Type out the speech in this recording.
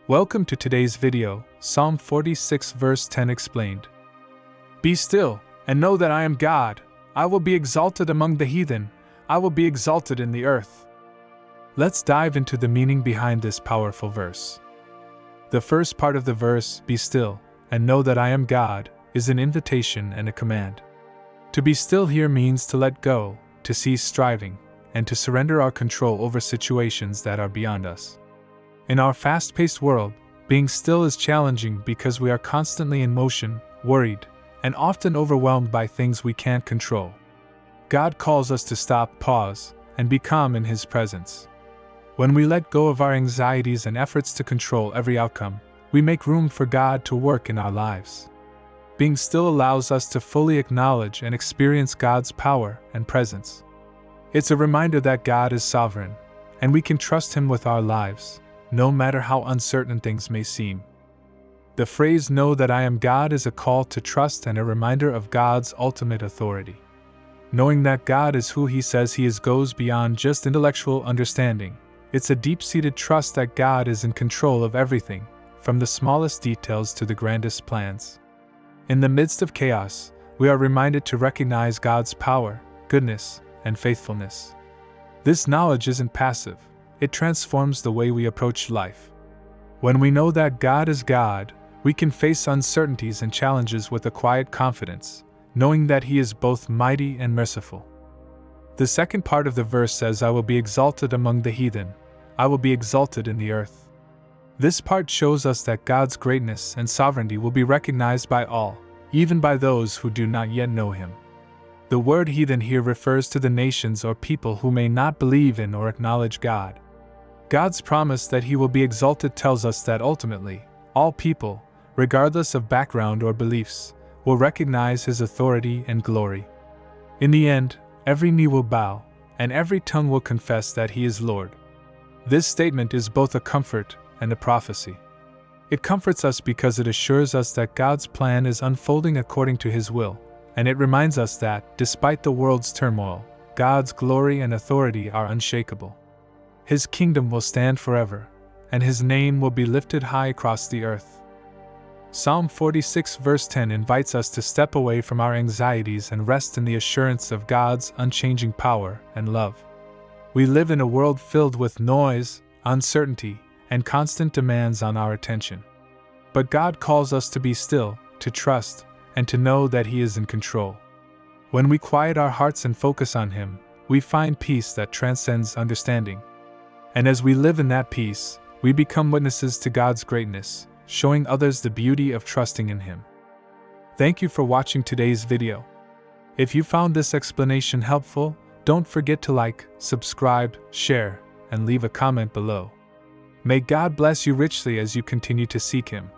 Welcome to today's video, Psalm 46 verse 10 explained. Be still, and know that I am God. I will be exalted among the heathen. I will be exalted in the earth. Let's dive into the meaning behind this powerful verse. The first part of the verse, be still, and know that I am God, is an invitation and a command. To be still here means to let go, to cease striving, and to surrender our control over situations that are beyond us. In our fast-paced world, being still is challenging because we are constantly in motion, worried, and often overwhelmed by things we can't control. God calls us to stop, pause, and be calm in His presence. When we let go of our anxieties and efforts to control every outcome, we make room for God to work in our lives. Being still allows us to fully acknowledge and experience God's power and presence. It's a reminder that God is sovereign, and we can trust Him with our lives, no matter how uncertain things may seem. The phrase "know that I am God" is a call to trust and a reminder of God's ultimate authority. Knowing that God is who He says He is goes beyond just intellectual understanding. It's a deep-seated trust that God is in control of everything, from the smallest details to the grandest plans. In the midst of chaos, we are reminded to recognize God's power, goodness, and faithfulness. This knowledge isn't passive. It transforms the way we approach life. When we know that God is God, we can face uncertainties and challenges with a quiet confidence, knowing that He is both mighty and merciful. The second part of the verse says, I will be exalted among the heathen. I will be exalted in the earth. This part shows us that God's greatness and sovereignty will be recognized by all, even by those who do not yet know Him. The word heathen here refers to the nations or people who may not believe in or acknowledge God. God's promise that He will be exalted tells us that ultimately, all people, regardless of background or beliefs, will recognize His authority and glory. In the end, every knee will bow, and every tongue will confess that He is Lord. This statement is both a comfort and a prophecy. It comforts us because it assures us that God's plan is unfolding according to His will, and it reminds us that, despite the world's turmoil, God's glory and authority are unshakable. His kingdom will stand forever, and His name will be lifted high across the earth. Psalm 46 verse 10 invites us to step away from our anxieties and rest in the assurance of God's unchanging power and love. We live in a world filled with noise, uncertainty, and constant demands on our attention. But God calls us to be still, to trust, and to know that He is in control. When we quiet our hearts and focus on Him, we find peace that transcends understanding. And as we live in that peace, we become witnesses to God's greatness, showing others the beauty of trusting in Him. Thank you for watching today's video. If you found this explanation helpful, don't forget to like, subscribe, share, and leave a comment below. May God bless you richly as you continue to seek Him.